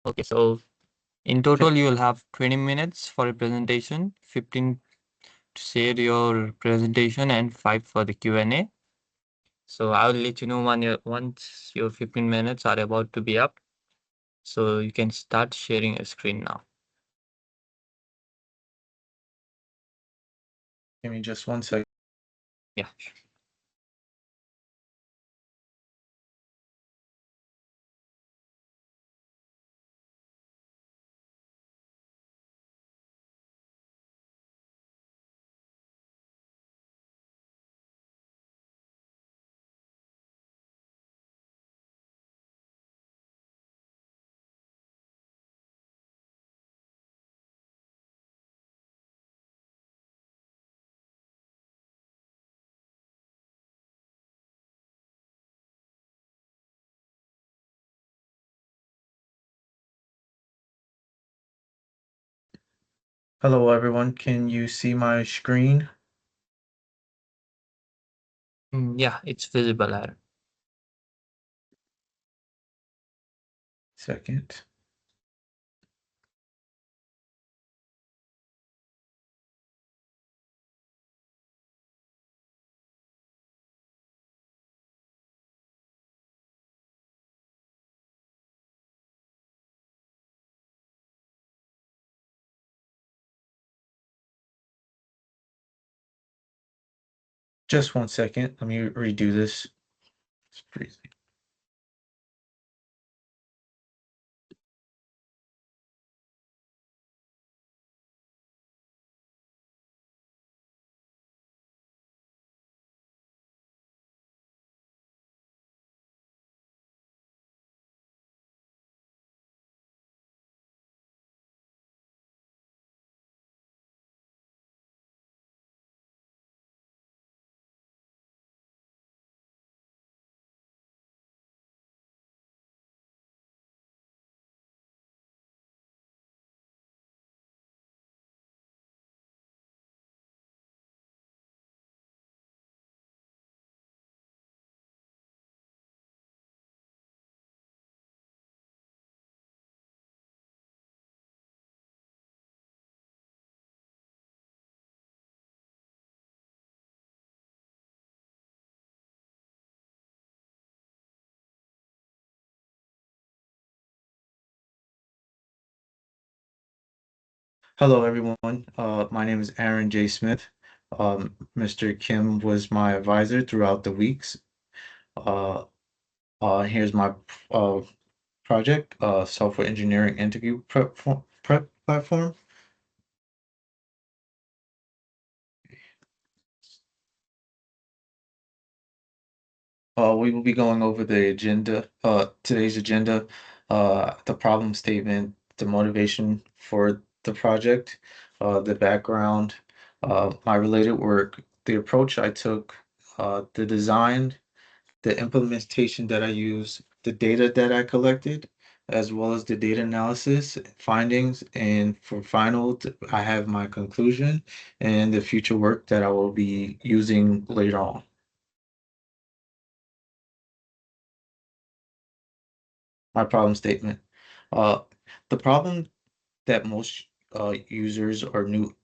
Okay, so in total, you will have 20 minutes for a presentation, 15 to share your presentation, and 5 for the Q&A. So I'll let you know once your 15 minutes are about to be up. So you can start sharing your screen now. Give me just 1 second. Yeah. Hello, everyone. Can you see my screen? Yeah, it's visible, Aaron. Second. Just 1 second. Let me redo this. It's freezing. Hello, everyone. My name is Aaron J. Smith. Mr. Kim was my advisor throughout the weeks. Uh, Here's my uh, project, software engineering interview prep platform. We will be going over the agenda, today's agenda, the problem statement, the motivation for the project, the background, my related work, the approach I took, the design, the implementation that I use, the data that I collected, as well as the data analysis, findings, and for final, I have my conclusion and the future work that I will be using later on. My problem statement. Uh, the problem that most users or new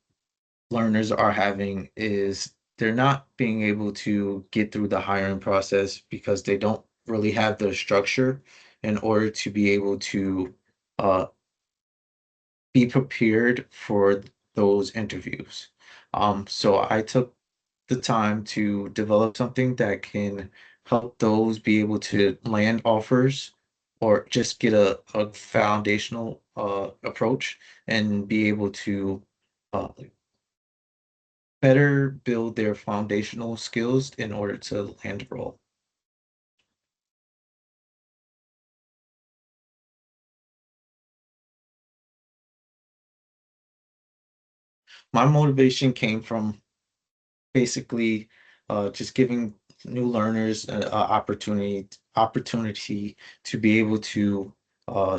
learners are having is they're not being able to get through the hiring process because they don't really have the structure in order to be able to uh, be prepared for those interviews. So I took the time to develop something that can help those be able to land offers or just get a foundational approach and be able to uh, better build their foundational skills in order to land a role. My motivation came from basically just giving new learners an opportunity to be able to uh,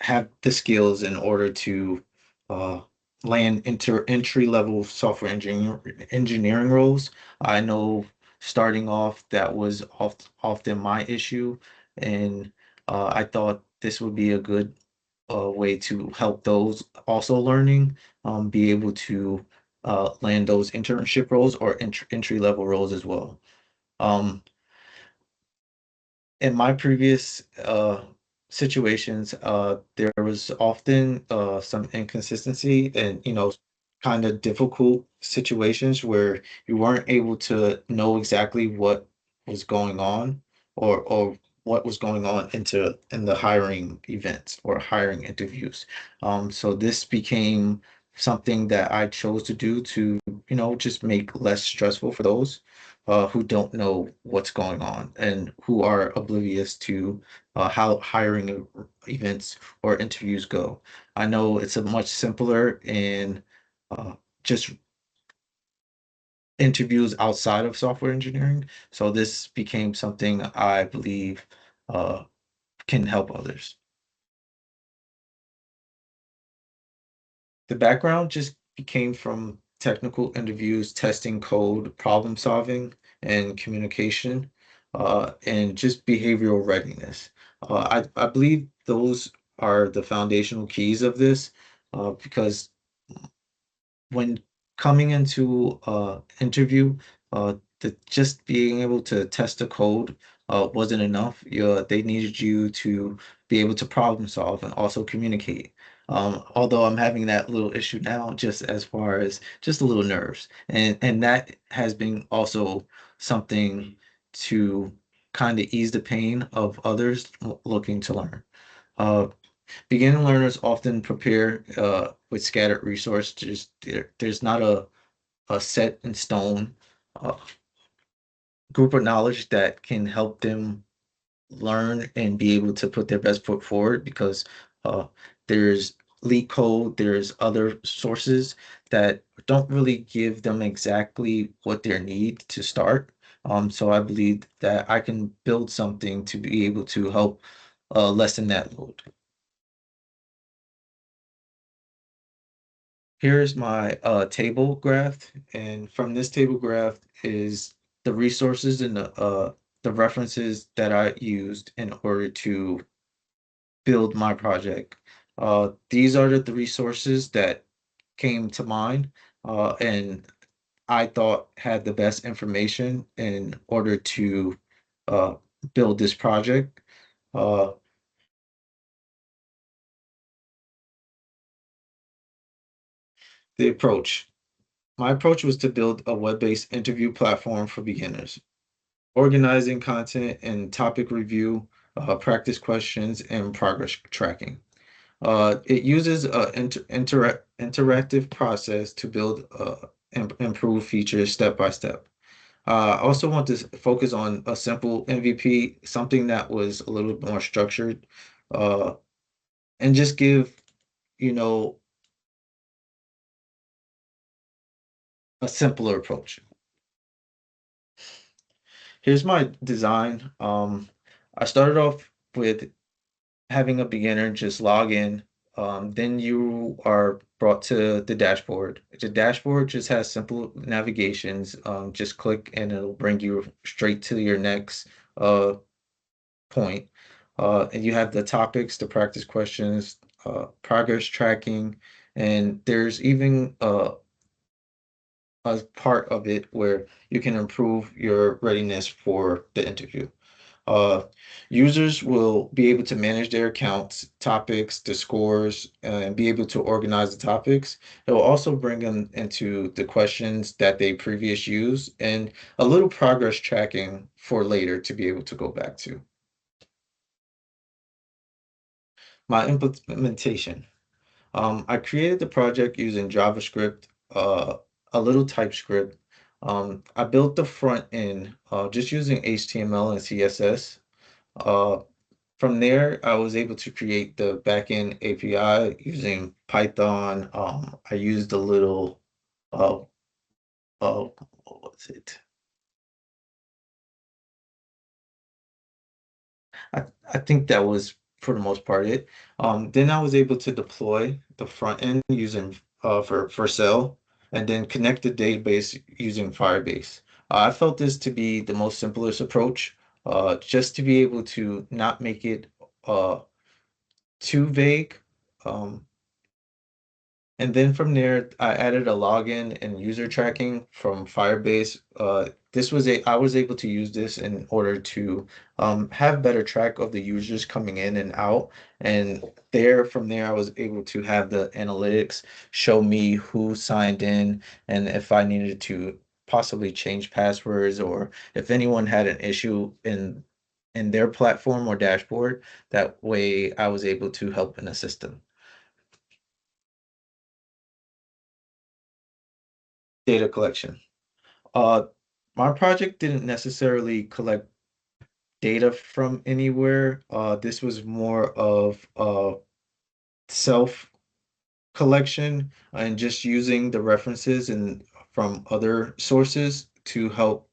have the skills in order to uh, land entry level software engineering roles. I know starting off that was often my issue, and I thought this would be a good way to help those also learning be able to land those internship roles or entry level roles as well. Um, in my previous situations, there was often some inconsistency and, kind of difficult situations where you weren't able to know exactly what was going on or what was going on in the hiring events or hiring interviews. So this became something that I chose to do to, just make less stressful for those who don't know what's going on and who are oblivious to how hiring events or interviews go. I know it's a much simpler and uh, just interviews outside of software engineering. So this became something I believe uh, can help others. The background just came from technical interviews, testing code, problem solving, and communication, and just behavioral readiness. I believe those are the foundational keys of this, because when coming into interview, just being able to test the code wasn't enough. They needed you to be able to problem solve and also communicate. Although I'm having that little issue now, just as far as just a little nerves, and that has been also something to kind of ease the pain of others looking to learn. Uh, Beginner learners often prepare with scattered resources. There's not a set in stone uh, group of knowledge that can help them learn and be able to put their best foot forward because uh, there's leak code, there's other sources that don't really give them exactly what they need to start. So I believe that I can build something to be able to help lessen that load. Here's my table graph, and from this table graph is the resources and the references that I used in order to build my project. These are the resources that came to mind, and I thought had the best information in order to uh, build this project. Uh, the approach. My approach was to build a web-based interview platform for beginners, organizing content and topic review, practice questions, and progress tracking. It uses an interactive process to build improve features step by step. I also want to focus on a simple MVP, something that was a little bit more structured, uh, and just give, you know, a simpler approach. Here's my design. I started off with having a beginner just log in. Then you are brought to the dashboard. The dashboard just has simple navigations. Just click and it'll bring you straight to your next uh, point. And you have the topics, the practice questions, progress tracking, and there's even a part of it where you can improve your readiness for the interview. Uh, Users will be able to manage their accounts, topics, the scores, and be able to organize the topics. It will also bring them into the questions that they previous used and a little progress tracking for later to be able to go back to. My implementation. I created the project using JavaScript, a little TypeScript. I built the front end just using HTML and CSS. Uh, From there, I was able to create the backend API using Python. I used a little, uh, what was it? I, I think that was for the most part it. Then I was able to deploy the front end using for Cell, and then connect the database using Firebase. I felt this to be the most simplest approach, just to be able to not make it. too vague. Um, And then from there, I added a login and user tracking from Firebase. This was a I was able to use this in order to have better track of the users coming in and out. And from there, I was able to have the analytics show me who signed in and if I needed to possibly change passwords or if anyone had an issue in their platform or dashboard. That way, I was able to help and assist them. Data collection. Uh, my project didn't necessarily collect data from anywhere. This was more of self collection and just using the references and from other sources to help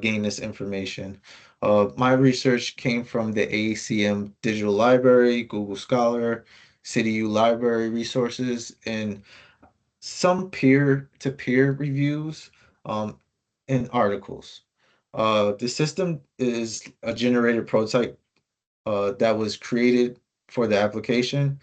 gain this information. My research came from the ACM Digital Library, Google Scholar, CityU Library resources, and some peer-to-peer reviews um, and articles. The system is a generated prototype that was created for the application.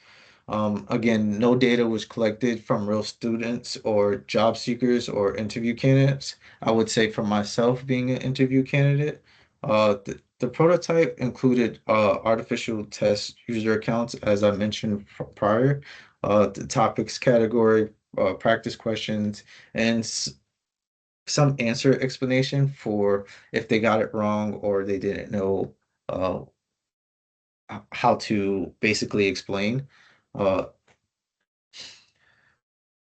Again, no data was collected from real students or job seekers or interview candidates. I would say for myself being an interview candidate, the prototype included artificial test user accounts, as I mentioned prior, the topics category, practice questions, and some answer explanation for if they got it wrong or they didn't know uh, how to basically explain. Uh,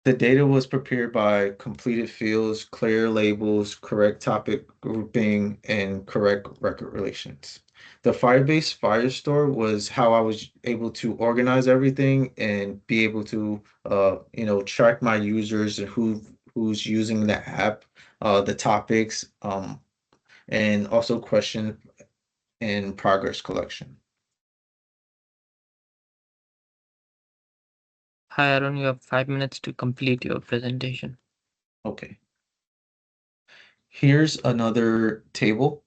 the data was prepared by completed fields, clear labels, correct topic grouping, and correct record relations. The Firebase Firestore was how I was able to organize everything and be able to, track my users and who's using the app, the topics, and also question and progress collection. Hi, Aaron, you have 5 minutes to complete your presentation. Okay. Here's another table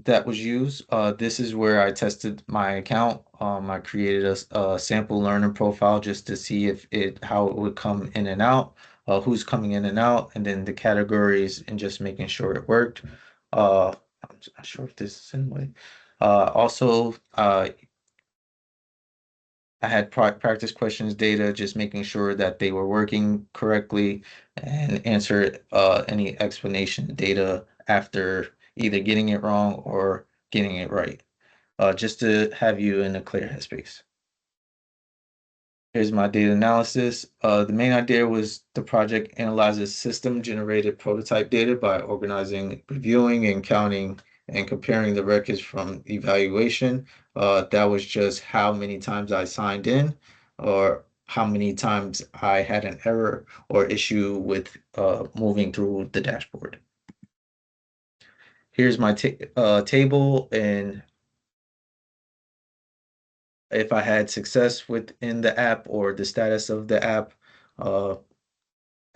that was used. This is where I tested my account. I created a sample learner profile just to see if how it would come in and out, who's coming in and out, and then the categories and just making sure it worked. I'm not sure if this is in way. Also, I had practice questions data, just making sure that they were working correctly and answer any explanation data after either getting it wrong or getting it right, just to have you in a clear headspace. Here's my data analysis. The main idea was the project analyzes system-generated prototype data by organizing, reviewing, and counting and comparing the records from evaluation. That was just how many times I signed in or how many times I had an error or issue with moving through the dashboard. Here's my table and if I had success within the app or the status of the app. Uh,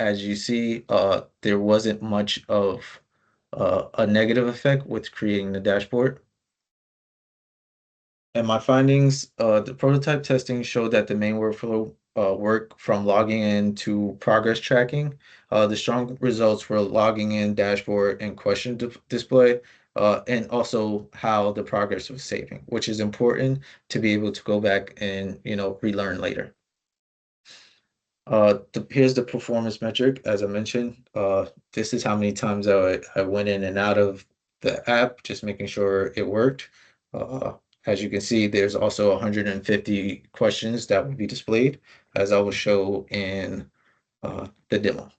As you see, there wasn't much of a negative effect with creating the dashboard. And my findings, the prototype testing showed that the main workflow work from logging in to progress tracking. The strong results were logging in, dashboard, and question display, and also how the progress was saving, which is important to be able to go back and relearn later. Here's the performance metric. As I mentioned, this is how many times I went in and out of the app, just making sure it worked. Uh, as you can see, there's also 150 questions that will be displayed, as I will show in the demo.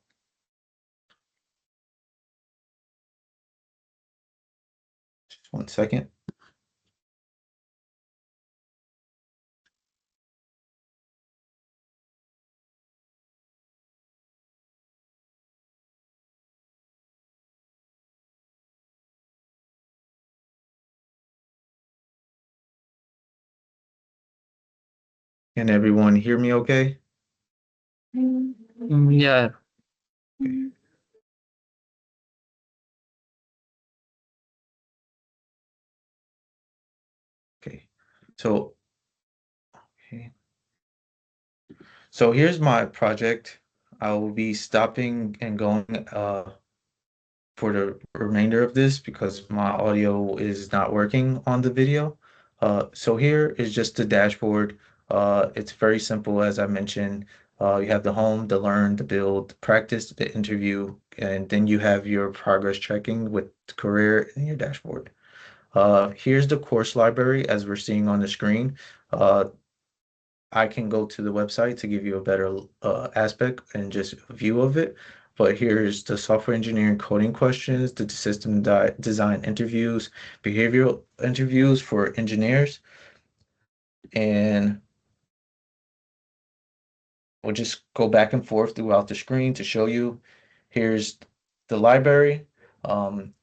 Just 1 second. Can everyone hear me okay? Yeah, Okay. Okay. So Okay. So here's my project. I will be stopping and going for the remainder of this because my audio is not working on the video. So here is just the dashboard. It's very simple, as I mentioned. You have the home, the learn, the build, the practice, the interview, and then you have your progress tracking with career in your dashboard. Here's the course library as we're seeing on the screen. Uh, I can go to the website to give you a better aspect and just view of it. But here's the software engineering coding questions, the system design interviews, behavioral interviews for engineers, and we'll just go back and forth throughout the screen to show you. Here's the library. Um,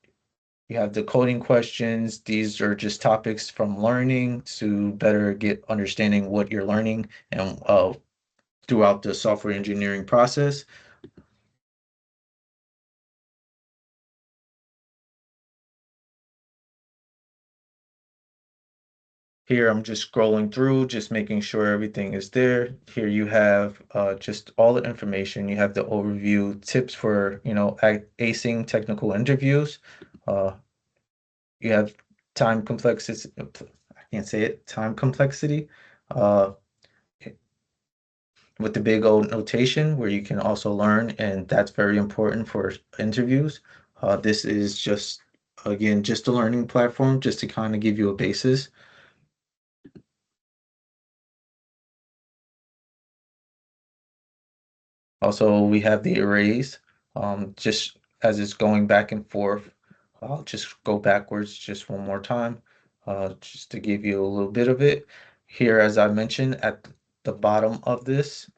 you have the coding questions. These are just topics from learning to better get understanding what you're learning and throughout the software engineering process. Here I'm just scrolling through, just making sure everything is there. Here you have just all the information. You have the overview tips for, acing technical interviews. Uh, you have time complexity, I can't say it, time complexity, uh, with the big old notation where you can also learn, and that's very important for interviews. This is just, again, just a learning platform just to kind of give you a basis. Also, we have the arrays, just as it's going back and forth. I'll just go backwards just one more time, just to give you a little bit of it. Here, as I mentioned, at the bottom of this,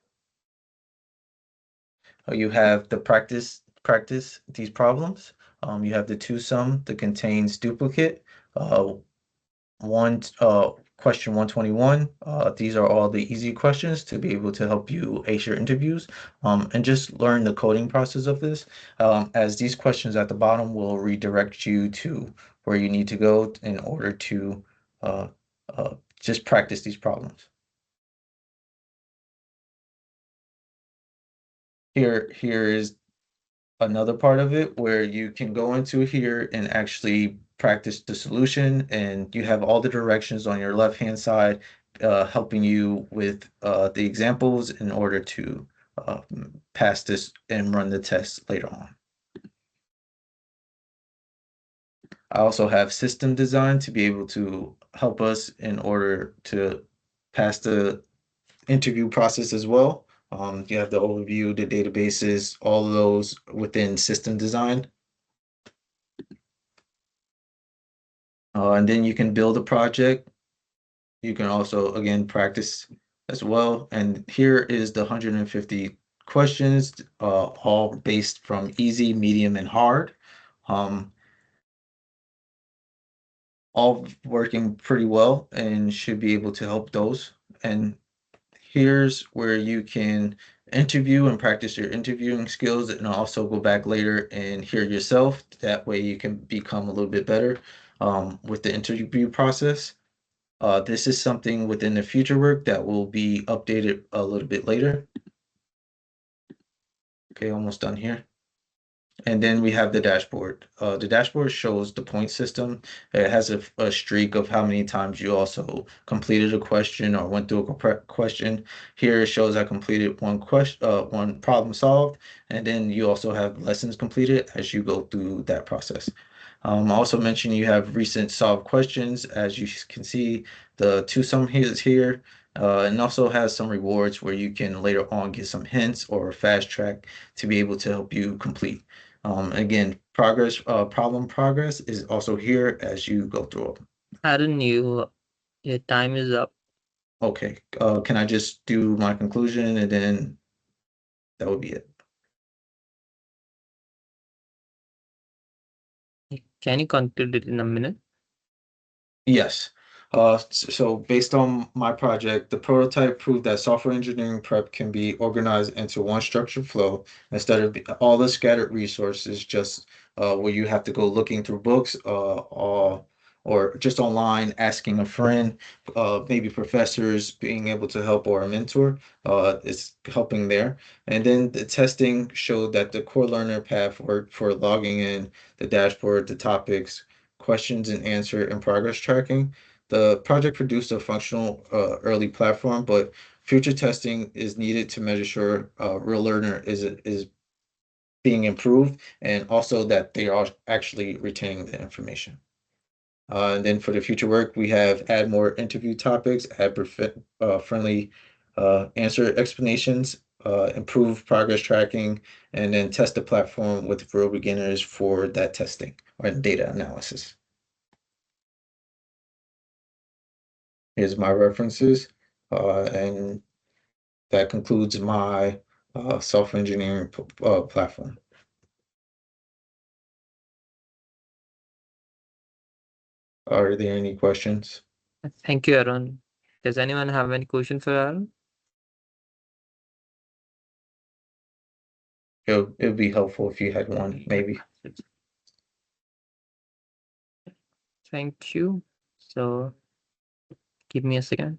you have the practice these problems. You have the two sum that contains duplicate. Uh, question 121. These are all the easy questions to be able to help you ace your interviews, and just learn the coding process of this, as these questions at the bottom will redirect you to where you need to go in order to uh, just practice these problems. Here is another part of it where you can go into here and actually practice the solution, and you have all the directions on your left hand side, helping you with the examples in order to pass this and run the test later on. I also have system design to be able to help us in order to pass the interview process as well. You have the overview, the databases, all of those within system design. And then you can build a project. You can also, again, practice as well. And here is the 150 questions, all based from easy, medium, and hard. Um, all working pretty well and should be able to help those. And here's where you can interview and practice your interviewing skills and also go back later and hear yourself. That way you can become a little bit better with the interview process. This is something within the future work that will be updated a little bit later. Okay, almost done here. And then we have the dashboard. The dashboard shows the point system. It has a streak of how many times you also completed a question or went through a question. Here it shows I completed one question, one problem solved, and then you also have lessons completed as you go through that process. I also mentioned you have recent solved questions. As you can see, the two sum is here, and also has some rewards where you can later on get some hints or fast track to be able to help you complete. Again, problem progress is also here as you go through it. Aaron, your time is up. Okay, can I just do my conclusion and then that would be it? Can you conclude it in a minute? Yes. So based on my project, the prototype proved that software engineering prep can be organized into one structured flow instead of all the scattered resources, just where you have to go looking through books, or just online asking a friend, maybe professors being able to help or a mentor is helping there. And then the testing showed that the core learner path worked for logging in, the dashboard, the topics, questions and answer, and progress tracking. The project produced a functional early platform, but future testing is needed to measure sure real learner is being improved and also that they are actually retaining the information. And then for the future work, we have add more interview topics, add friendly answer explanations, improve progress tracking, and then test the platform with real beginners for that testing or data analysis. Here's my references, and that concludes my self-engineering platform. Are there any questions? Thank you, Aaron. Does anyone have any question for Aaron? It would be helpful if you had one, maybe. Thank you. So give me a second.